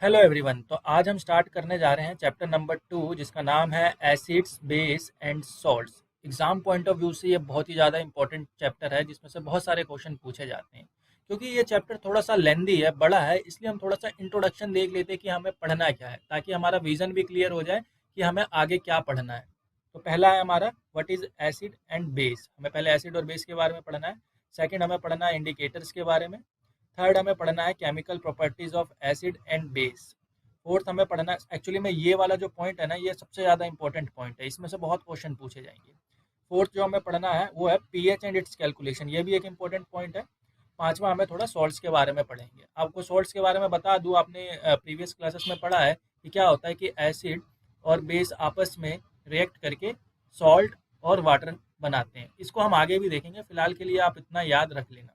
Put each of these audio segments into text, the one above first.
Hello everyone. तो आज हम स्टार्ट करने जा रहे हैं चैप्टर नंबर 2 जिसका नाम है acids base and salts. Exam point of view से ये बहुत ही ज़्यादा इंपॉर्टेंट चैप्टर है जिसमें से बहुत सारे क्वेश्चन पूछे जाते हैं। क्योंकि ये चैप्टर थोड़ा सा लेंदी है, बड़ा है, इसलिए हम थोड़ा सा इंट्रोडक्शन देख लेते हैं कि हमें पढ़ना क्या है, ताकि हमारा विजन भी क्लियर हो जाए कि हमें आगे क्या पढ़ना है। तो पहला है हमारा what is acid and base. हमें पहले एसिड और बेस के बारे में पढ़ना है। सेकेंड हमें पढ़ना है इंडिकेटर्स के बारे में। थर्ड हमें पढ़ना है chemical properties of acid and base. Fourth हमें पढ़ना है, एक्चुअली में ये वाला जो पॉइंट है ना, ये सबसे ज़्यादा इंपॉर्टेंट पॉइंट है, इसमें से बहुत क्वेश्चन पूछे जाएंगे। फोर्थ जो हमें पढ़ना है वो है पीएच एंड इट्स कैलकुलेशन, ये भी एक इंपॉर्टेंट पॉइंट है। पांचवा हमें थोड़ा सॉल्ट्स के बारे में पढ़ेंगे। आपको सॉल्ट्स के बारे में बता दूं, आपने प्रीवियस क्लासेस में पढ़ा है कि क्या होता है कि एसिड और बेस आपस में रिएक्ट करके सॉल्ट और वाटर बनाते हैं। इसको हम आगे भी देखेंगे, फिलहाल के लिए आप इतना याद रख लेना।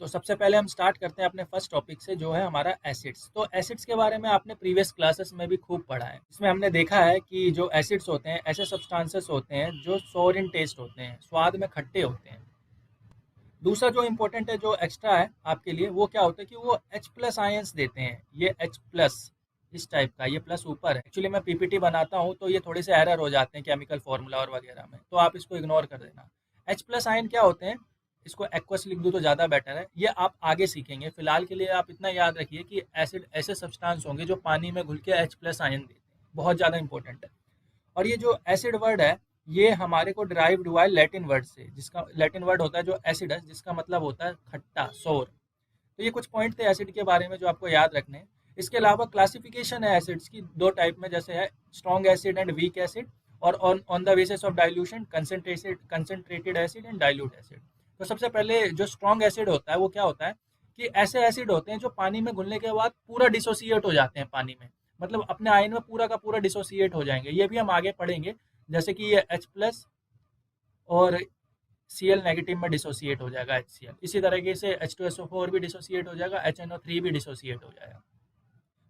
तो सबसे पहले हम स्टार्ट करते हैं अपने फर्स्ट टॉपिक से, जो है हमारा एसिड्स। तो एसिड्स के बारे में आपने प्रीवियस क्लासेस में भी खूब पढ़ा है। इसमें हमने देखा है कि जो एसिड्स होते हैं ऐसे सब्सटेंसेस होते हैं जो सोर इन टेस्ट होते हैं, स्वाद में खट्टे होते हैं। दूसरा जो इम्पोर्टेंट है, जो एक्स्ट्रा है आपके लिए, वो क्या होता है कि वो H प्लस आयंस देते हैं। ये H प्लस इस टाइप का, ये प्लस ऊपर है। एक्चुअली मैं पीपीटी बनाता हूँ तो ये थोड़े से एरर हो जाते हैं केमिकल फॉर्मूला और वगैरह में, तो आप इसको इग्नोर कर देना। H प्लस आयन क्या होते हैं, इसको एक्वस लिख दूँ तो ज़्यादा बेटर है, ये आप आगे सीखेंगे। फिलहाल के लिए आप इतना याद रखिए कि एसिड ऐसे सब्सटेंस होंगे जो पानी में घुल के H प्लस आयन देते हैं, बहुत ज़्यादा इंपॉर्टेंट है। और ये जो एसिड वर्ड है, ये हमारे को डिराइव्ड हुआ है लैटिन वर्ड से, जिसका लैटिन वर्ड होता है जो एसिडस, जिसका मतलब होता है खट्टा, सोर। तो ये कुछ पॉइंट थे एसिड के बारे में जो आपको याद रखने हैं। इसके अलावा क्लासिफिकेशन है एसिड्स की दो टाइप में, जैसे है strong acid and weak acid, और on on the basis of dilution concentrated acid and dilute acid. तो सबसे पहले जो स्ट्रॉन्ग एसिड होता है वो क्या होता है कि ऐसे एसिड होते हैं जो पानी में घुलने के बाद पूरा डिसोसिएट हो जाते हैं पानी में, मतलब अपने आयन में पूरा का पूरा डिसोसिएट हो जाएंगे। ये भी हम आगे पढ़ेंगे, जैसे कि ये H प्लस और Cl नेगेटिव में डिसोसिएट हो जाएगा HCl। इसी तरीके से H2SO4 भी डिसोसिएट हो जाएगा, HNO3 भी डिसोसिएट हो जाएगा।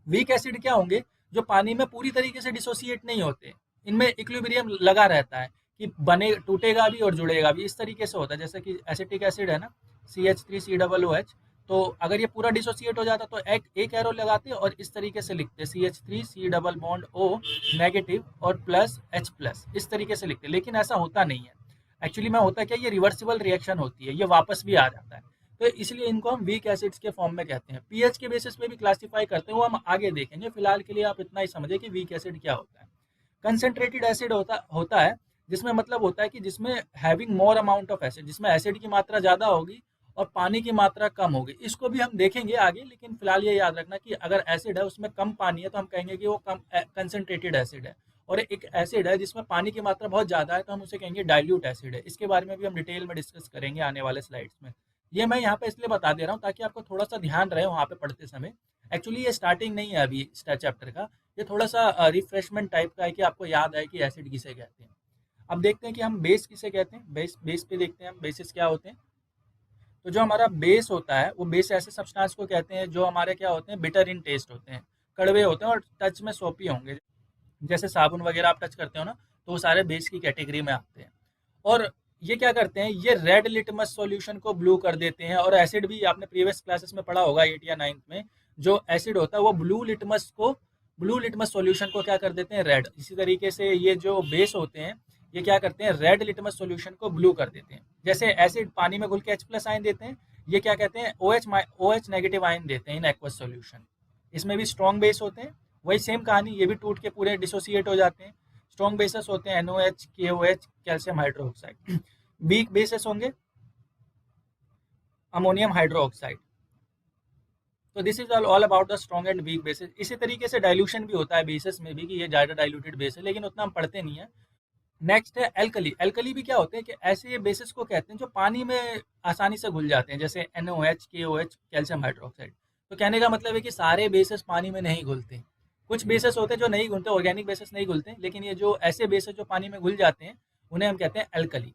वीक एसिड क्या होंगे, जो पानी में पूरी तरीके से डिसोसिएट नहीं होते, इनमें इक्विलिब्रियम लगा रहता है कि बने टूटेगा भी और जुड़ेगा भी, इस तरीके से होता है। जैसे कि एसिटिक एसिड है ना, CH3COOH, तो अगर ये पूरा डिसोसिएट हो जाता तो एक एरो लगाते और इस तरीके से लिखते CH3C double bond O negative और प्लस H प्लस, इस तरीके से लिखते, लेकिन ऐसा होता नहीं है। एक्चुअली में होता क्या, ये रिवर्सिबल रिएक्शन होती है, ये वापस भी आ जाता है। तो इसलिए इनको हम वीक एसिड्स के फॉर्म में कहते हैं। पीएच के बेसिस पे भी क्लासिफाई करते हैं, वो हम आगे देखेंगे। फिलहाल के लिए आप इतना ही समझे कि वीक एसिड क्या होता है। कंसेंट्रेटेड एसिड होता होता है, जिसमें मतलब होता है कि जिसमें having more amount of acid, जिसमें एसिड की मात्रा ज़्यादा होगी और पानी की मात्रा कम होगी। इसको भी हम देखेंगे आगे, लेकिन फिलहाल ये याद रखना कि अगर एसिड है उसमें कम पानी है तो हम कहेंगे कि वो कम कंसेंट्रेटेड एसिड है। और एक एसिड है जिसमें पानी की मात्रा बहुत ज़्यादा है तो हम उसे कहेंगे डाइल्यूट एसिड है। इसके बारे में भी हम डिटेल में डिस्कस करेंगे आने वाले स्लाइड्स में। ये मैं यहाँ पे इसलिए बता दे रहा हूँ ताकि आपको थोड़ा सा ध्यान रहे वहाँ पे पढ़ते समय। एक्चुअली ये स्टार्टिंग नहीं है अभी इस चैप्टर का, ये थोड़ा सा रिफ्रेशमेंट टाइप का है कि आपको याद है कि एसिड किसे कहते हैं। अब देखते हैं कि हम बेस किसे कहते हैं। बेस बेस पे देखते हैं हम बेसिस क्या होते हैं। तो जो हमारा बेस होता है, वो बेस ऐसे सब्सटेंस को कहते हैं जो हमारे क्या होते हैं, बिटर इन टेस्ट होते हैं, कड़वे होते हैं और टच में सोपी होंगे। जैसे साबुन वगैरह आप टच करते हो ना, तो वो सारे बेस की कैटेगरी में आते हैं। और ये क्या करते हैं, ये रेड लिटमस सॉल्यूशन को ब्लू कर देते हैं। और एसिड भी आपने प्रीवियस क्लासेस में पढ़ा होगा 8 या 9 में, जो एसिड होता है वो ब्लू लिटमस सॉल्यूशन को क्या कर देते हैं, रेड। इसी तरीके से ये जो बेस होते हैं, ये क्या करते हैं, रेड लिटमस सॉल्यूशन को ब्लू कर देते हैं। जैसे एसिड पानी में घुल के H प्लस आयन देते हैं, ये क्या कहते हैं, OH नेगेटिव आयन देते हैं इन एक्वस सॉल्यूशन। इसमें भी स्ट्रॉन्ग बेस होते हैं, वही सेम कहानी, ये भी टूट के पूरे डिसोसिएट हो जाते हैं। स्ट्रॉन्ग बेसेस होते हैं NOH, KOH, calcium hydroxide. Weak bases होंगे अमोनियम हाइड्रोक्साइड। तो this is all about the strong and weak basis. इसी तरीके से डाइल्यूशन भी होता है बेसिस में भी, कि ये ज्यादा डाइल्यूटेड बेस है, लेकिन उतना हम पढ़ते नहीं है। नेक्स्ट है एल्कली। एल्कली भी क्या होते हैं कि ऐसे बेसिस को कहते हैं जो पानी में आसानी से घुल जाते हैं, जैसे NOH, KOH, कैल्शियम हाइड्रोक्साइड। तो कहने का मतलब है कि सारे बेसिस पानी में नहीं घुलते, कुछ बेसिस होते हैं जो नहीं घुलते, ऑर्गेनिक बेसिस नहीं घुलते, लेकिन ये जो ऐसे बेसिस जो पानी में घुल जाते हैं उन्हें हम कहते हैं एल्कली।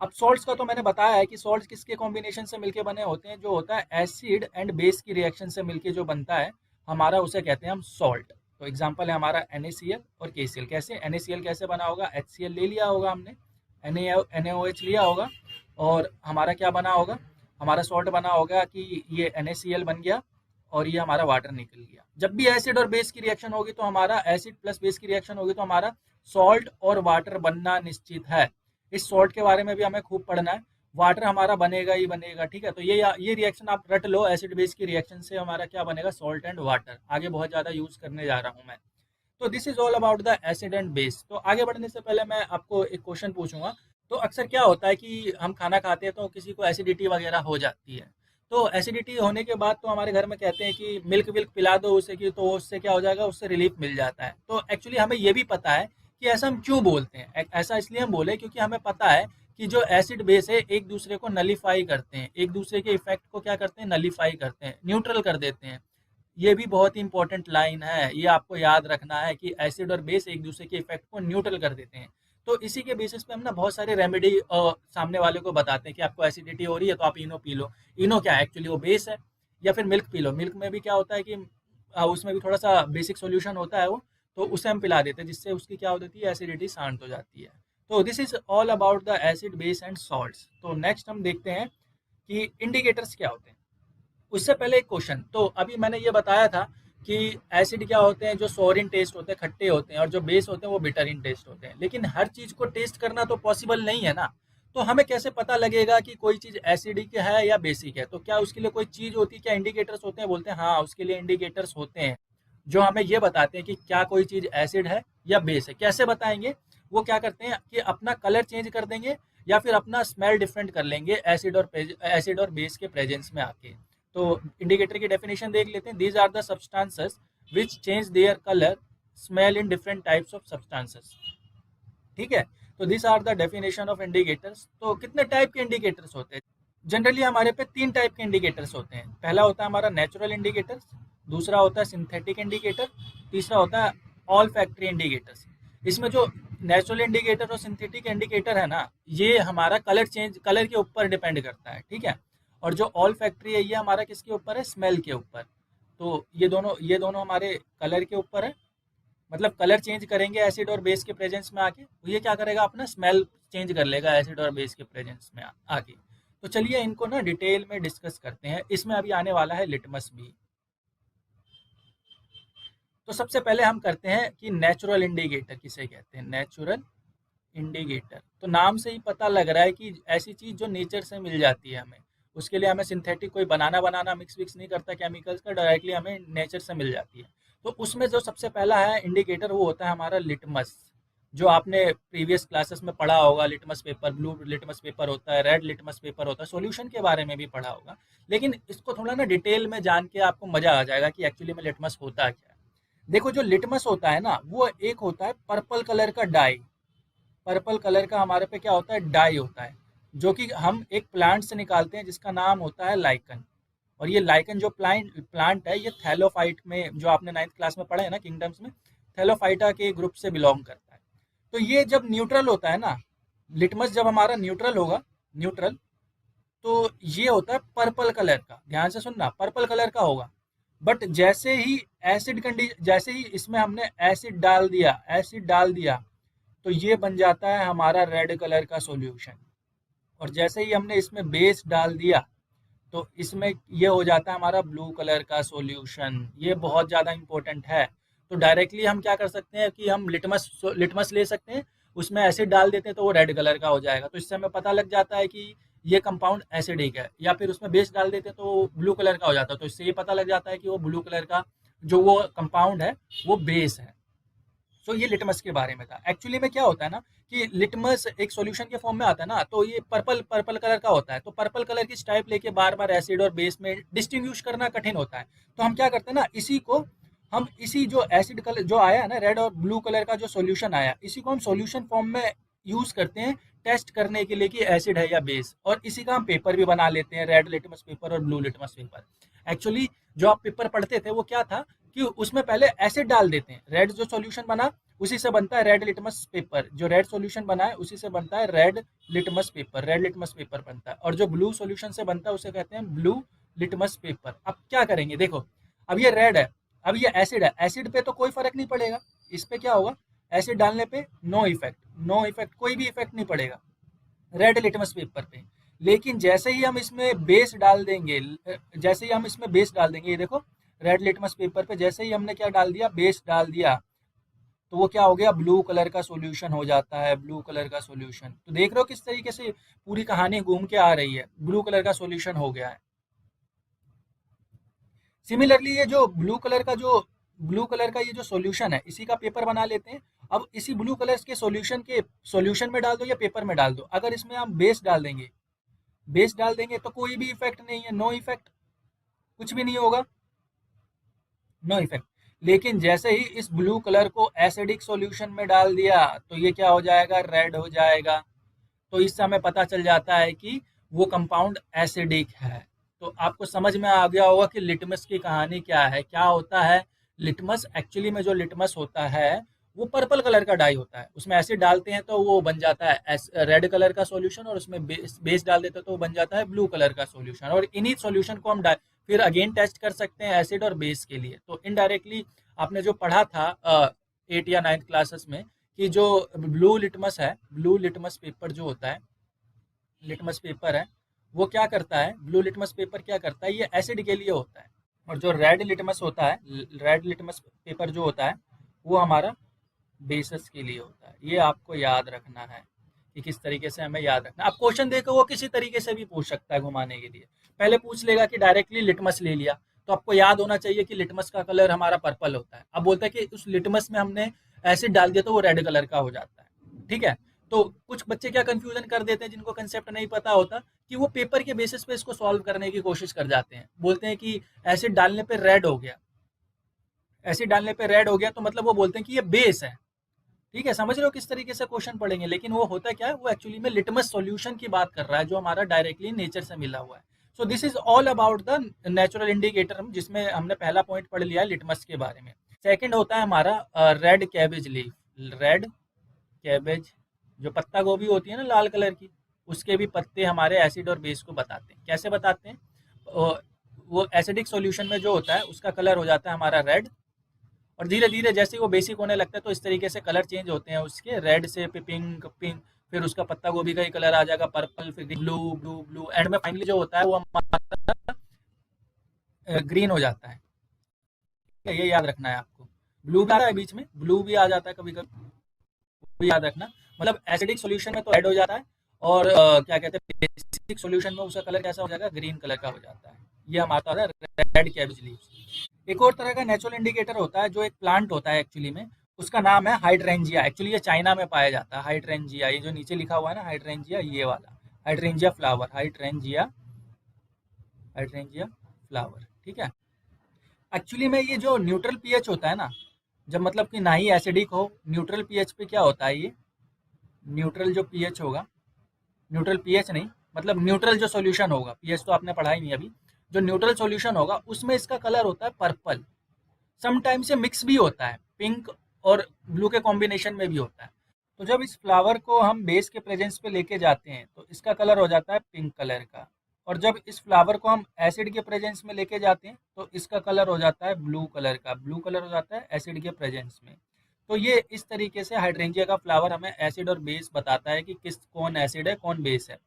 अब सॉल्ट्स का तो मैंने बताया है कि सॉल्ट्स किसके कॉम्बिनेशन से मिलके बने होते हैं, जो होता है एसिड एंड बेस की रिएक्शन से मिलके जो बनता है हमारा, उसे कहते हैं हम सॉल्ट। तो एग्जांपल है हमारा NaCl और KCl। कैसे NaCl कैसे बना होगा, HCl ले लिया होगा हमने, NaOH लिया होगा, और हमारा क्या बना होगा, हमारा सॉल्ट बना होगा कि ये NaCl बन गया, और ये हमारा वाटर निकल गया। जब भी एसिड और बेस की रिएक्शन होगी तो हमारा एसिड प्लस बेस की रिएक्शन होगी तो हमारा सॉल्ट और वाटर बनना निश्चित है। इस सॉल्ट के बारे में भी हमें खूब पढ़ना है। वाटर हमारा बनेगा ही बनेगा, ठीक है। तो ये रिएक्शन आप रट लो, एसिड बेस की रिएक्शन से हमारा क्या बनेगा, सॉल्ट एंड वाटर। आगे बहुत ज़्यादा यूज करने जा रहा हूँ मैं। तो this is all about the acid and base. तो आगे बढ़ने से पहले मैं आपको एक क्वेश्चन पूछूंगा। तो अक्सर क्या होता है कि हम खाना खाते हैं तो किसी को एसिडिटी वगैरह हो जाती है। तो एसिडिटी होने के बाद तो हमारे घर में कहते हैं कि मिल्क विल्क पिला दो उसे, कि तो उससे क्या हो जाएगा, उससे रिलीफ मिल जाता है। तो एक्चुअली हमें ये भी पता है कि ऐसा हम क्यों बोलते हैं। ऐसा इसलिए हम बोले क्योंकि हमें पता है कि जो एसिड बेस है एक दूसरे को नलीफाई करते हैं, एक दूसरे के इफेक्ट को क्या करते हैं, नलीफाई करते हैं, न्यूट्रल कर देते हैं। ये भी बहुत ही इंपॉर्टेंट लाइन है, ये आपको याद रखना है कि एसिड और बेस एक दूसरे के इफेक्ट को न्यूट्रल कर देते हैं। तो इसी के बेसिस पे हम ना बहुत सारे रेमेडी सामने वाले को बताते हैं कि आपको एसिडिटी हो रही है तो आप इनो पी लो। इनो क्या है, एक्चुअली वो बेस है। या फिर मिल्क पी लो। मिल्क में भी क्या होता है कि उसमें भी थोड़ा सा बेसिक सोल्यूशन होता है वो, तो उसे हम पिला देते हैं जिससे उसकी क्या हो जाती है, एसिडिटी शांत हो जाती है। तो this is all about the acid base and salts. तो नेक्स्ट हम देखते हैं कि इंडिकेटर्स क्या होते हैं। उससे पहले एक क्वेश्चन। तो अभी मैंने ये बताया था कि एसिड क्या होते हैं, जो सोरिन टेस्ट होते हैं, खट्टे होते हैं, और जो बेस होते हैं वो बिटर इन टेस्ट होते हैं। लेकिन हर चीज को टेस्ट करना तो पॉसिबल नहीं है ना। तो हमें कैसे पता लगेगा कि कोई चीज एसिडिक है या बेसिक है? तो क्या उसके लिए कोई चीज होती है, क्या इंडिकेटर्स होते हैं? बोलते हैं हाँ, उसके लिए इंडिकेटर्स होते हैं जो हमें ये बताते हैं कि क्या कोई चीज एसिड है या बेस है। कैसे बताएंगे? वो क्या करते हैं कि अपना कलर चेंज कर देंगे या फिर अपना स्मेल डिफरेंट कर लेंगे एसिड और बेस के प्रेजेंस में आके। तो इंडिकेटर की डेफिनेशन देख लेते हैं। These are the substances which change their colour, smell in different types of substances. ठीक है। तो this are the definition of indicators. तो कितने टाइप के इंडिकेटर्स होते हैं? जनरली हमारे पे तीन टाइप के इंडिकेटर्स होते हैं। पहला होता है हमारा नेचुरल इंडिकेटर्स, दूसरा होता है सिंथेटिक इंडिकेटर, तीसरा होता है ऑल फैक्ट्री इंडिकेटर्स। इसमें जो नेचुरल इंडिकेटर और सिंथेटिक इंडिकेटर है ना, ये हमारा कलर के ऊपर डिपेंड करता है, ठीक है। और जो ऑल फैक्ट्री है ये हमारा किसके ऊपर है, स्मेल के ऊपर। तो ये दोनों हमारे कलर के ऊपर है। मतलब कलर चेंज करेंगे एसिड और बेस के प्रेजेंस में आके, तो ये क्या करेगा, अपना स्मेल चेंज कर लेगा एसिड और बेस के प्रेजेंस में आके। तो चलिए इनको ना डिटेल में डिस्कस करते हैं। इसमें अभी आने वाला है लिटमस भी। तो सबसे पहले हम करते हैं कि नेचुरल इंडिकेटर किसे कहते हैं। नेचुरल इंडिकेटर, तो नाम से ही पता लग रहा है कि ऐसी चीज जो नेचर से मिल जाती है हमें। उसके लिए हमें सिंथेटिक कोई बनाना मिक्स विक्स नहीं करता केमिकल्स का, डायरेक्टली हमें नेचर से मिल जाती है। तो उसमें जो सबसे पहला है इंडिकेटर वो होता है हमारा लिटमस। जो आपने प्रीवियस क्लासेस में पढ़ा होगा, litmus paper, blue litmus paper होता है, रेड लिटमस पेपर होता है, सॉल्यूशन के बारे में भी पढ़ा होगा। लेकिन इसको थोड़ा ना डिटेल में जान के आपको मजा आ जाएगा कि एक्चुअली में लिटमस होता क्या है। देखो, जो लिटमस होता है ना, वो एक होता है पर्पल कलर का डाई। पर्पल कलर का हमारे पे क्या होता है, डाई होता है, जो कि हम एक प्लांट से निकालते हैं जिसका नाम होता है लाइकन। और ये लाइकन जो प्लांट है, ये थैलोफाइट में, जो आपने 9th क्लास में पढ़ा है ना किंगडम्स में, थैलोफाइटा के ग्रुप से बिलोंग करता है। तो ये जब न्यूट्रल होता है ना, लिटमस जब हमारा न्यूट्रल होगा, न्यूट्रल, तो ये होता है पर्पल कलर का। ध्यान से सुनना, पर्पल कलर का होगा। बट जैसे ही इसमें हमने एसिड डाल दिया, तो ये बन जाता है हमारा रेड कलर का सॉल्यूशन। और जैसे ही हमने इसमें बेस डाल दिया, तो इसमें ये हो जाता है हमारा ब्लू कलर का सॉल्यूशन। ये बहुत ज़्यादा इंपॉर्टेंट है। तो डायरेक्टली हम क्या कर सकते हैं कि हम लिटमस ले सकते हैं, उसमें एसिड डाल देते हैं तो वो रेड कलर का हो जाएगा। तो इससे हमें पता लग जाता है कि ये कंपाउंड एसिडिक है। या फिर उसमें बेस डाल देते हैं तो वो ब्लू कलर का हो जाता है। तो इससे ये पता लग जाता है कि वो ब्लू कलर का जो वो कंपाउंड है वो बेस है। सो ये लिटमस के बारे में था। एक्चुअली में क्या होता है ना कि लिटमस एक सॉल्यूशन के फॉर्म में आता है ना, तो ये पर्पल कलर का होता है। तो पर्पल कलर की टाइप लेके बार बार एसिड और बेस में डिस्टिंग्विश करना कठिन होता है। तो हम क्या करते हैं ना, इसी जो एसिड कलर जो आया है ना, रेड और ब्लू कलर का जो सॉल्यूशन आया, इसी को हम सॉल्यूशन फॉर्म में यूज करते हैं टेस्ट करने के लिए कि एसिड है या बेस। और इसी का हम पेपर भी बना लेते हैं, रेड लिटमस पेपर और ब्लू लिटमस पेपर। एक्चुअली जो आप पेपर पढ़ते थे वो क्या था कि उसमें पहले एसिड डाल देते हैं। रेड जो सॉल्यूशन बना उसी से बनता है रेड लिटमस पेपर, जो रेड सॉल्यूशन बना है उसी से बनता है red litmus paper, red litmus paper बनता है। और जो ब्लू सॉल्यूशन से बनता है उसे कहते हैं ब्लू लिटमस पेपर। अब क्या करेंगे, देखो, अब ये रेड है, अब ये एसिड है। एसिड पे तो कोई फर्क नहीं पड़ेगा, इस पे क्या होगा, एसिड डालने पे नो इफेक्ट, कोई भी इफेक्ट नहीं पड़ेगा रेड लिटमस पेपर पे। लेकिन जैसे ही हम इसमें बेस डाल देंगे, ये देखो, रेड लिटमस पेपर पे जैसे ही हमने क्या डाल दिया, बेस डाल दिया, तो वो क्या हो गया, ब्लू कलर का सॉल्यूशन हो जाता है, ब्लू कलर का सॉल्यूशन। तो देख रहे हो किस तरीके से पूरी कहानी घूम के आ रही है, ब्लू कलर का सॉल्यूशन हो गया है। सिमिलरली ये जो ब्लू कलर का ये जो सॉल्यूशन है, इसी का पेपर बना लेते हैं। अब इसी ब्लू कलर के सॉल्यूशन में डाल दो या पेपर में डाल दो, अगर इसमें हम बेस डाल देंगे तो कोई भी इफेक्ट नहीं है, नो इफेक्ट, कुछ भी नहीं होगा, नो इफेक्ट। लेकिन जैसे ही इस ब्लू कलर को एसिडिक सॉल्यूशन में डाल दिया तो ये क्या हो जाएगा, रेड हो जाएगा। तो इससे हमें पता चल जाता है कि वो कंपाउंड एसिडिक है। तो आपको समझ में आ गया होगा कि लिटमस की कहानी क्या है, क्या होता है लिटमस। एक्चुअली में जो लिटमस होता है वो पर्पल कलर का डाई होता है, उसमें एसिड डालते हैं तो वो बन जाता है रेड कलर का सॉल्यूशन, और उसमें बेस डाल देते हैं तो वो बन जाता है ब्लू कलर का सॉल्यूशन। और इन्हीं सॉल्यूशन को हम फिर अगेन टेस्ट कर सकते हैं एसिड और बेस के लिए। तो इनडायरेक्टली आपने जो पढ़ा था 8 या 9 क्लासेस में, कि जो ब्लू लिटमस पेपर जो होता है, लिटमस पेपर है, वो क्या करता है, ब्लू लिटमस पेपर क्या करता है, ये एसिड के लिए होता है। और जो रेड लिटमस पेपर जो होता है वो हमारा बेसिस के लिए होता है। ये आपको याद रखना है कि किस तरीके से हमें याद रखना है। अब क्वेश्चन देखो वो किसी तरीके से भी पूछ सकता है घुमाने के लिए। पहले पूछ लेगा कि डायरेक्टली लिटमस ले लिया, तो आपको याद होना चाहिए कि लिटमस का कलर हमारा पर्पल होता है। अब बोलता है कि उस लिटमस में हमने एसिड डाल दिया तो वो रेड कलर का हो जाता है, ठीक है। तो कुछ बच्चे क्या कंफ्यूजन कर देते हैं, जिनको कंसेप्ट नहीं पता होता, कि वो पेपर के बेसिस पे इसको सॉल्व करने की कोशिश कर जाते हैं। बोलते हैं कि एसिड डालने पे रेड हो गया, एसिड डालने पे रेड हो गया, तो मतलब वो बोलते हैं कि ये बेस है। ठीक है, समझ रहे हो किस तरीके से क्वेश्चन पढ़ेंगे। लेकिन वो होता क्या है, वो एक्चुअली में लिटमस सॉल्यूशन की बात कर रहा है जो हमारा डायरेक्टली नेचर से मिला हुआ है। So this is all about the natural indicator, जिसमें हमने पहला पॉइंट पढ़ लिया है लिटमस के बारे में। सेकंड होता है हमारा red cabbage leaf. Red cabbage, जो पत्ता गोभी होती है ना लाल कलर की, उसके भी पत्ते हमारे एसिड और बेस को बताते हैं। कैसे बताते हैं, वो एसिडिक सॉल्यूशन में जो होता है उसका कलर हो जाता है हमारा रेड, और धीरे धीरे जैसे ही वो बेसिक होने लगता है तो इस तरीके से कलर चेंज होते हैं उसके, रेड से पिंक पिंक, फिर उसका पत्ता गोभी का ही कलर आ जाएगा पर्पल, फिर ब्लू ब्लू ब्लू, एंड में फाइनली जो होता है वो हमारा ग्रीन हो जाता है। ये याद रखना है आपको। ब्लू भी आता है बीच में, ब्लू भी आ जाता है कभी कभी, वो याद रखना। मतलब एसिडिक सॉल्यूशन में तो रेड हो जाता है, और क्या कहते हैं बेसिक सॉल्यूशन में उसका कलर कैसा हो जाएगा, ग्रीन कलर का हो जाता है। ये हमारा था रेड कैबेज लीव्स। एक और तरह का नेचुरल इंडिकेटर होता है जो एक प्लांट होता है एक्चुअली में, उसका नाम है हाइड्रेंजिया। एक्चुअली ये चाइना में पाया जाता है हाइड्रेंजिया, ये जो नीचे लिखा हुआ है ना हाइड्रेंजिया, ये वाला हाइड्रेंजिया फ्लावर, हाइड्रेंजिया फ्लावर, ठीक है। एक्चुअली में ये जो न्यूट्रल पीएच होता है ना, जब मतलब कि ना ही एसिडिक हो, न्यूट्रल पीएच पे क्या होता है, ये न्यूट्रल जो पीएच होगा, न्यूट्रल पीएच नहीं, मतलब न्यूट्रल जो सॉल्यूशन होगा, पीएच तो आपने पढ़ा ही नहीं अभी, जो न्यूट्रल सॉल्यूशन होगा उसमें इसका कलर होता है पर्पल। समटाइम्स ये मिक्स भी होता है, पिंक और ब्लू के कॉम्बिनेशन में भी होता है। तो जब इस फ्लावर को हम बेस के प्रेजेंस पे लेके जाते हैं तो इसका कलर हो जाता है पिंक कलर का, और जब इस फ्लावर को हम एसिड के प्रेजेंस में लेके जाते हैं तो इसका कलर हो जाता है ब्लू कलर का, ब्लू कलर हो जाता है एसिड के प्रेजेंस में। तो ये इस तरीके से हाइड्रेंजिया का फ्लावर हमें एसिड और बेस बताता है कि कौन एसिड है कौन बेस है।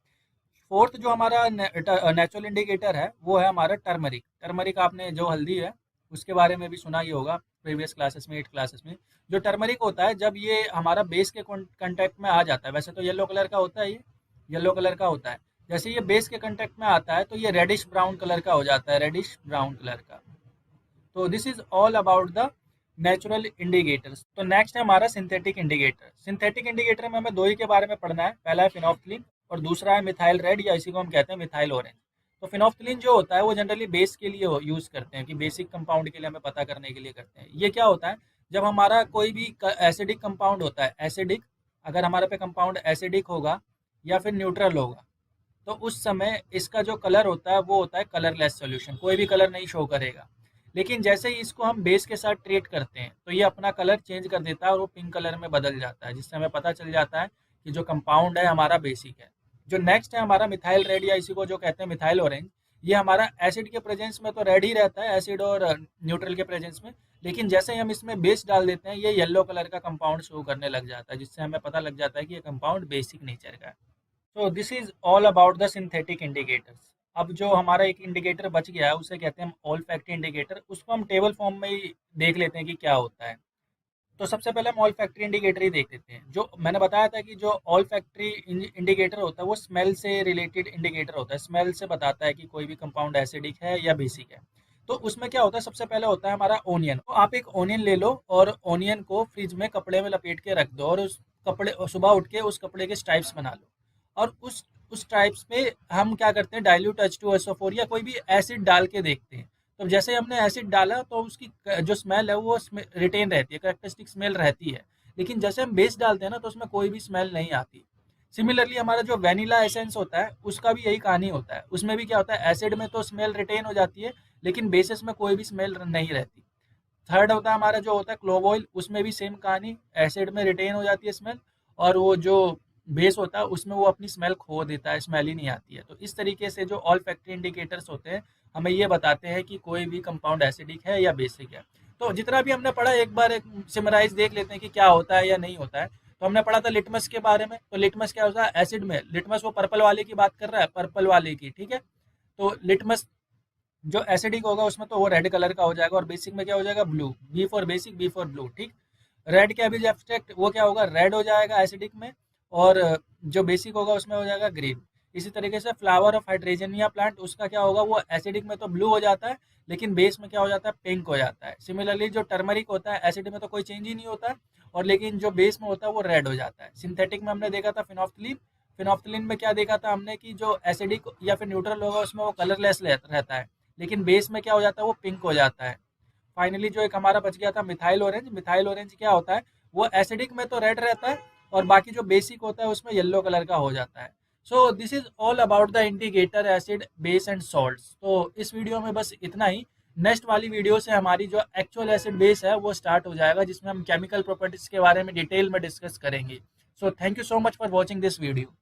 फोर्थ जो हमारा नेचुरल इंडिकेटर है वो है हमारा टर्मरिक। टर्मरिक आपने जो हल्दी है उसके बारे में भी सुना ही होगा प्रीवियस क्लासेस में, 8 क्लासेस में। जो टर्मरिक होता है जब ये हमारा बेस के कांटेक्ट में आ जाता है, वैसे तो येलो कलर का होता है, ये येलो कलर का होता है, जैसे ये बेस के कांटेक्ट में आता है तो ये रेडिश ब्राउन कलर का हो जाता है, रेडिश ब्राउन कलर का। तो this is all about the natural indicators. तो नेक्स्ट है हमारा सिंथेटिक इंडिकेटर। सिंथेटिक इंडिकेटर में हमें दो ही के बारे में पढ़ना है, पहला है फिनोफ्थलीन और दूसरा है मिथाइल रेड, या इसी को हम कहते हैं मिथाइल ऑरेंज। तो फिनोफ्थलीन जो होता है वो जनरली बेस के लिए यूज करते हैं, कि बेसिक कंपाउंड के लिए हमें पता करने के लिए करते हैं। ये क्या होता है, जब हमारा कोई भी एसिडिक कंपाउंड होता है, एसिडिक, अगर हमारे पे कंपाउंड एसिडिक होगा या फिर न्यूट्रल होगा, तो उस समय इसका जो कलर होता है वो होता है कलरलेस सॉल्यूशन, कोई भी कलर नहीं शो करेगा। लेकिन जैसे ही इसको हम बेस के साथ ट्रीट करते हैं तो ये अपना कलर चेंज कर देता है और वो पिंक कलर में बदल जाता है, जिससे हमें पता चल जाता है कि जो कंपाउंड है हमारा बेसिक है। जो नेक्स्ट है हमारा मिथाइल रेड, या इसी को जो कहते हैं मिथाइल ऑरेंज, ये हमारा एसिड के प्रेजेंस में तो रेड ही रहता है, एसिड और न्यूट्रल के प्रेजेंस में। लेकिन जैसे ही हम इसमें बेस डाल देते हैं ये येलो कलर का कंपाउंड शो करने लग जाता है, जिससे हमें पता लग जाता है कि ये कंपाउंड बेसिक नेचर का है। So this is all about the synthetic indicators. अब जो हमारा एक इंडिकेटर बच गया है उसे कहते हैं हम ऑल्फैक्टरी इंडिकेटर, उसको हम टेबल फॉर्म में ही देख लेते हैं कि क्या होता है। तो सबसे पहले हम ऑल फैक्ट्री इंडिकेटर ही देख लेते हैं। जो मैंने बताया था कि जो ऑल फैक्ट्री इंडिकेटर होता है वो स्मेल से रिलेटेड इंडिकेटर होता है, स्मेल से बताता है कि कोई भी कंपाउंड एसिडिक है या बेसिक है। तो उसमें क्या होता है, सबसे पहले होता है हमारा ओनियन। तो आप एक ओनियन ले लो और ओनियन को फ्रिज में कपड़े में लपेट के रख दो, और उस कपड़े सुबह उठ के उस कपड़े के स्ट्राइप्स बना लो, और उस स्ट्राइप्स पे हम क्या करते हैं, डाइल्यूट H2SO4 या कोई भी एसिड डाल के देखते हैं। तो जैसे ही हमने एसिड डाला तो उसकी जो स्मेल है वो रिटेन रहती है, करेक्टरिस्टिक स्मेल रहती है। लेकिन जैसे हम बेस डालते हैं ना तो उसमें कोई भी स्मेल नहीं आती। सिमिलरली हमारा जो वेनिला एसेंस होता है उसका भी यही कहानी होता है। उसमें भी क्या होता है, एसिड में तो स्मेल रिटेन हो जाती है लेकिन बेसिस में कोई भी स्मेल नहीं रहती। थर्ड होता है हमारा जो होता है क्लोव ऑयल, उसमें भी सेम कहानी, एसिड में रिटेन हो जाती है स्मेल, और वो जो बेस होता है उसमें वो अपनी स्मेल खो देता है, स्मेल ही नहीं आती है। तो इस तरीके से जो ऑल फैक्ट्री इंडिकेटर्स होते हैं हमें ये बताते हैं कि कोई भी कंपाउंड एसिडिक है या बेसिक है। तो जितना भी हमने पढ़ा एक बार एक सिमराइज देख लेते हैं कि क्या होता है या नहीं होता है। तो हमने पढ़ा था लिटमस के बारे में। तो लिटमस क्या होता है, एसिड में लिटमस, वो पर्पल वाले की बात कर रहा है, पर्पल वाले की, ठीक है। तो लिटमस जो एसिडिक होगा उसमें तो वो रेड कलर का हो जाएगा, और बेसिक में क्या हो जाएगा, blue. B for basic, B for blue, ठीक। रेड कैबिज एब्स्ट्रैक्ट वो क्या होगा, रेड हो जाएगा एसिडिक में, और जो बेसिक होगा उसमें हो जाएगा ग्रीन। इसी तरीके से फ्लावर ऑफ हाइड्रेजनिया प्लांट, उसका क्या होगा, वो एसिडिक में तो ब्लू हो जाता है लेकिन बेस में क्या हो जाता है, पिंक हो जाता है। सिमिलरली जो टर्मरिक होता है एसिड में तो कोई चेंज ही नहीं होता है, और लेकिन जो बेस में होता है वो रेड हो जाता है। सिंथेटिक में हमने देखा था फिनोफ्थलीन। फिनोफ्थलीन में क्या देखा था हमने कि जो एसिडिक या फिर न्यूट्रल होगा उसमें वो कलरलेस रहता है, लेकिन बेस में क्या हो जाता है, वो पिंक हो जाता है। फाइनली जो एक हमारा बच गया था मिथाइल ऑरेंज। मिथाइल ऑरेंज क्या होता है, वो एसिडिक में तो रेड रहता है और बाकी जो बेसिक होता है उसमें येलो कलर का हो जाता है। So this is all about the indicator acid base and salts. तो इस वीडियो में बस इतना ही। नेक्स्ट वाली वीडियो से हमारी जो एक्चुअल एसिड बेस है वो स्टार्ट हो जाएगा, जिसमें हम केमिकल प्रॉपर्टीज के बारे में डिटेल में डिस्कस करेंगे। So thank you so much for watching this video.